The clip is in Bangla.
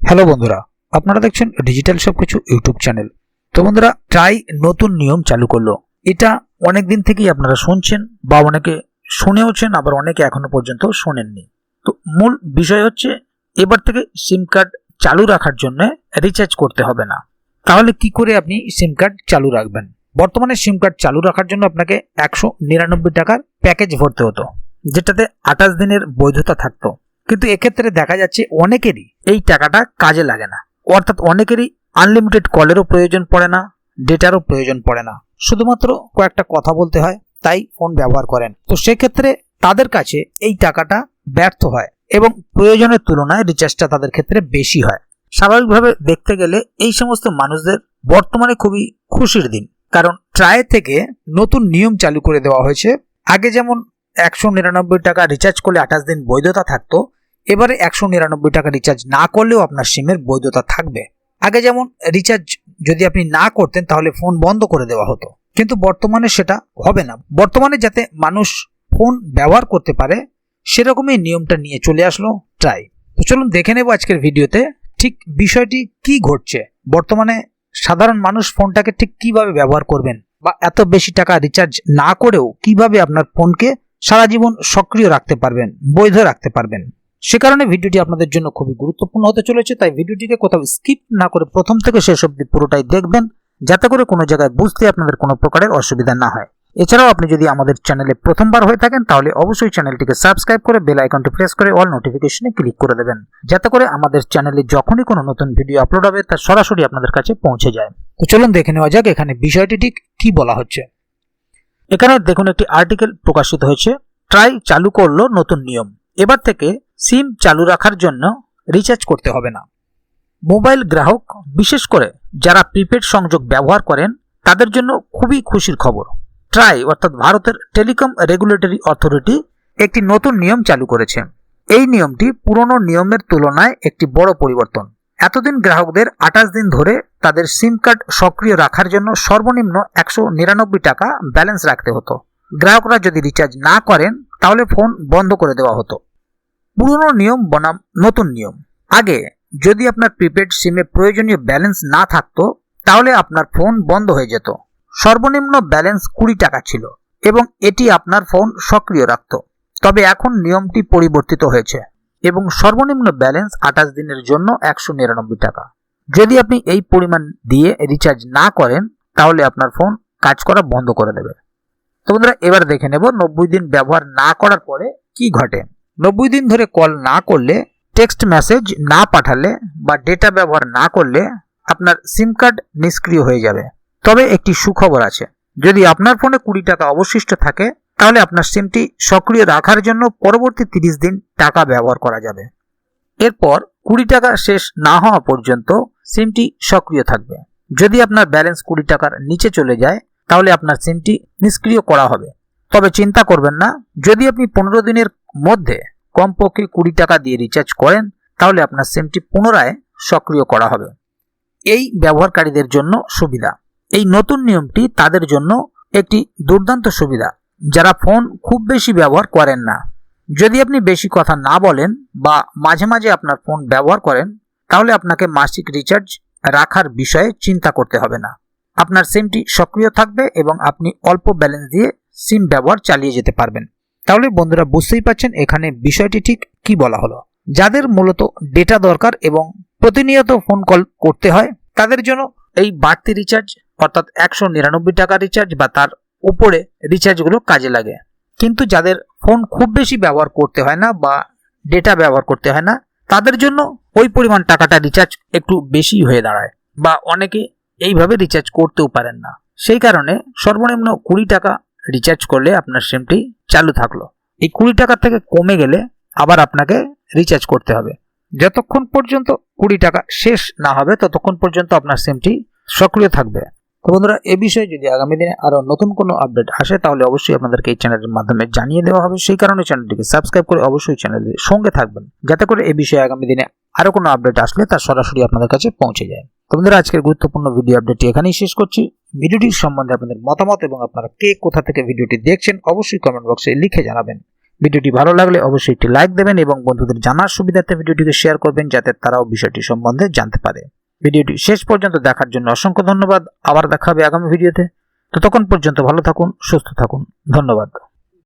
হ্যালো বন্ধুরা, আপনারা দেখছেন ডিজিটাল সবকিছু ইউটিউব চ্যানেল। তো বন্ধুরা, ট্রাই নতুন নিয়ম চালু করলো। এটা অনেক দিন থেকেই আপনারা শুনছেন বা অনেকে শুনেওছেন, আবার অনেকে এখনো পর্যন্ত শোনেননি। তো মূল বিষয় হচ্ছে, এবার থেকে সিম কার্ড চালু রাখার জন্য রিচার্জ করতে হবে না। তাহলে কি করে আপনি সিম কার্ড চালু রাখবেন? বর্তমানে সিম কার্ড চালু রাখার জন্য আপনাকে 199 টাকার প্যাকেজ ভরতে হতো, যেটাতে 28 দিনের বৈধতা থাকতো। কিন্তু এক্ষেত্রে দেখা যাচ্ছে অনেকেরই এই টাকাটা কাজে লাগে না, অর্থাৎ অনেকেরই আনলিমিটেড কলেরও প্রয়োজন পড়ে না, ডেটারও প্রয়োজন পড়ে না, শুধুমাত্র কয়েকটা কথা বলতে হয়, তাই ফোন ব্যবহার করেন। তো সেক্ষেত্রে তাদের কাছে এই টাকাটা ব্যর্থ হয় এবং প্রয়োজনের তুলনায় রিচার্জটা তাদের ক্ষেত্রে বেশি হয়। স্বাভাবিকভাবে দেখতে গেলে এই সমস্ত মানুষদের বর্তমানে খুবই খুশির দিন, কারণ ট্রাই থেকে নতুন নিয়ম চালু করে দেওয়া হয়েছে। আগে যেমন 199 টাকা রিচার্জ করলে 28 দিন বৈধতা থাকতো, এবারে 199 টাকা রিচার্জ না করলেও আপনার সিমের বৈধতা থাকবে। আগে যেমন রিচার্জ যদি আপনি না করতেন তাহলে ফোন বন্ধ করে দেওয়া হতো, কিন্তু বর্তমানে সেটা হবে না। বর্তমানে যাতে মানুষ ফোন ব্যবহার করতে পারে সেরকমই নিয়মটা নিয়ে চলে আসলো ট্রাই। তো চলুন দেখে নেব আজকের ভিডিওতে ঠিক বিষয়টি কি ঘটছে, বর্তমানে সাধারণ মানুষ ফোনটাকে ঠিক কিভাবে ব্যবহার করবেন, বা এত বেশি টাকা রিচার্জ না করেও কিভাবে আপনার ফোনকে সারা জীবন সক্রিয় রাখতে পারবেন, বৈধ রাখতে পারবেন। সে কারণে ভিডিওটি আপনাদের জন্য খুবই গুরুত্বপূর্ণ হতে চলেছে, তাই ভিডিওটিকে কোথাও স্কিপ না করে প্রথম থেকে শেষ অবধি পুরোটাই দেখবেন, যাতে করে কোনো জায়গায় বুঝতে আপনাদের কোনো প্রকারের অসুবিধা না হয়। এছাড়াও আপনি যদি আমাদের চ্যানেলে প্রথমবার হয়ে থাকেন তাহলে অবশ্যই চ্যানেলটিকে সাবস্ক্রাইব করে বেল আইকনটি প্রেস করে অল নোটিফিকেশনে ক্লিক করে দেবেন, যাতে করে আমাদের চ্যানেলে যখনই কোনো নতুন ভিডিও আপলোড হবে তা সরাসরি আপনাদের কাছে পৌঁছে যায়। তো চলুন দেখে নেওয়া যাক এখানে বিষয়টি ঠিক কি বলা হচ্ছে। এখানে দেখুন, একটি আর্টিকেল প্রকাশিত হয়েছে, ট্রাই চালু করলো নতুন নিয়ম, এবার থেকে সিম চালু রাখার জন্য রিচার্জ করতে হবে না। মোবাইল গ্রাহক, বিশেষ করে যারা প্রিপেড সংযোগ ব্যবহার করেন, তাদের জন্য খুবই খুশির খবর। ট্রাই অর্থাৎ ভারতের টেলিকম রেগুলেটরি অথরিটি একটি নতুন নিয়ম চালু করেছে। এই নিয়মটি পুরনো নিয়মের তুলনায় একটি বড় পরিবর্তন। এতদিন গ্রাহকদের 28 দিন ধরে তাদের সিম কার্ড সক্রিয় রাখার জন্য সর্বনিম্ন 199 টাকা ব্যালেন্স রাখতে হতো। গ্রাহকরা যদি রিচার্জ না করেন তাহলে ফোন বন্ধ করে দেওয়া হতো। পুরনো নিয়ম বনাম নতুন নিয়ম। আগে যদি আপনার প্রিপেড সিমে প্রয়োজনীয় ব্যালেন্স না থাকতো তাহলে আপনার ফোন বন্ধ হয়ে যেত। সর্বনিম্ন ব্যালেন্স 20 টাকা ছিল এবং এটি আপনার ফোন সক্রিয় রাখত। তবে এখন নিয়মটি পরিবর্তিত হয়েছে এবং সর্বনিম্ন ব্যালেন্স 28 দিনের জন্য 199 টাকা। যদি আপনি এই পরিমাণ দিয়ে রিচার্জ না করেন তাহলে আপনার ফোন কাজ করা বন্ধ করে দেবে। তো বন্ধুরা, এবার দেখে নেব 90 দিন ব্যবহার না করার পরে কি ঘটে। 90 দিন ধরে কল না করলে, টেক্সট মেসেজ না পাঠালে বা ডেটা ব্যবহার না করলে আপনার সিম কার্ড নিষ্ক্রিয় হয়ে যাবে। তবে একটি সুখবর আছে, যদি আপনার ফোনে 20 টাকা অবশিষ্ট থাকে তাহলে আপনার সিমটি সক্রিয় রাখার জন্য পরবর্তী 30 দিন টাকা ব্যবহার করা যাবে। এরপর 20 টাকা শেষ না হওয়া পর্যন্ত সিমটি সক্রিয় থাকবে। যদি আপনার ব্যালেন্স 20 টাকার নিচে চলে যায় তাহলে আপনার সিমটি নিষ্ক্রিয় করা হবে। তবে চিন্তা করবেন না, যদি আপনি 15 দিনের মধ্যে কমপক্ষে 20 টাকা দিয়ে রিচার্জ করেন তাহলে আপনার সিমটি পুনরায় সক্রিয় করা হবে। এই ব্যবহারকারীদের জন্য সুবিধা। এই নতুন নিয়মটি তাদের জন্য একটি দুর্দান্ত সুবিধা যারা ফোন খুব বেশি ব্যবহার করেন না। যদি আপনি বেশি কথা না বলেন বা মাঝে মাঝে আপনার ফোন ব্যবহার করেন তাহলে আপনাকে মাসিক রিচার্জ রাখার বিষয়ে চিন্তা করতে হবে না। আপনার সিমটি সক্রিয় থাকবে এবং আপনি অল্প ব্যালেন্স দিয়ে সিম ব্যবহার চালিয়ে যেতে পারবেন। তাহলে বন্ধুরা, বুঝতেই পারছেন এখানে বিষয়টি ঠিক কি বলা হলো। যাদের মূলত ডেটা দরকার এবং প্রতিনিয়ত ফোন কল করতে হয় তাদের জন্য এই বাড়তি রিচার্জ অর্থাৎ 199 টাকা রিচার্জ বা তার উপরে রিচার্জগুলো কাজে লাগে। কিন্তু যাদের ফোন খুব বেশি ব্যবহার করতে হয় না বা ডেটা ব্যবহার করতে হয় না, তাদের জন্য ওই পরিমাণ টাকাটা রিচার্জ একটু বেশি হয়ে দাঁড়ায়, বা অনেকে এইভাবে রিচার্জ করতেও পারেন না। সেই কারণে সর্বনিম্ন 20 টাকা রিচার্জ করলে আপনার সিমটি চালু থাকলো। এই 20 টাকা থেকে কমে গেলে আবার আপনাকে রিচার্জ করতে হবে। যতক্ষণ পর্যন্ত 20 টাকা শেষ না হবে ততক্ষণ পর্যন্ত আপনার সিমটি সক্রিয় থাকবে। তো বন্ধুরা, এ বিষয়ে যদি আগামী দিনে আরো নতুন কোনো আপডেট আসে তাহলে অবশ্যই আপনাদেরকে এই চ্যানেলের মাধ্যমে জানিয়ে দেওয়া হবে। সেই কারণে চ্যানেলটিকে সাবস্ক্রাইব করে অবশ্যই চ্যানেলের সঙ্গে থাকবেন, যাতে করে এই বিষয়ে আগামী দিনে আরো কোনো আপডেট আসলে তা সরাসরি আপনাদের কাছে পৌঁছে যায়। তো বন্ধুরা, আজকের গুরুত্বপূর্ণ ভিডিও আপডেটটি এখানেই শেষ করছি। ভিডিওটির সম্বন্ধে আপনাদের মতামত এবং আপনারা কে কোথা থেকে ভিডিওটি দেখছেন অবশ্যই কমেন্ট বক্সে লিখে জানাবেন। ভিডিওটি ভালো লাগলে অবশ্যই একটি লাইক দেবেন এবং বন্ধুদের জানার সুবিধার্থে ভিডিওটিকে শেয়ার করবেন যাতে তারাও বিষয়টি সম্বন্ধে জানতে পারে। ভিডিওটি শেষ পর্যন্ত দেখার জন্য অসংখ্য ধন্যবাদ। আবার দেখা হবে আগামী ভিডিওতে। ততক্ষণ পর্যন্ত ভালো থাকুন, সুস্থ থাকুন। ধন্যবাদ।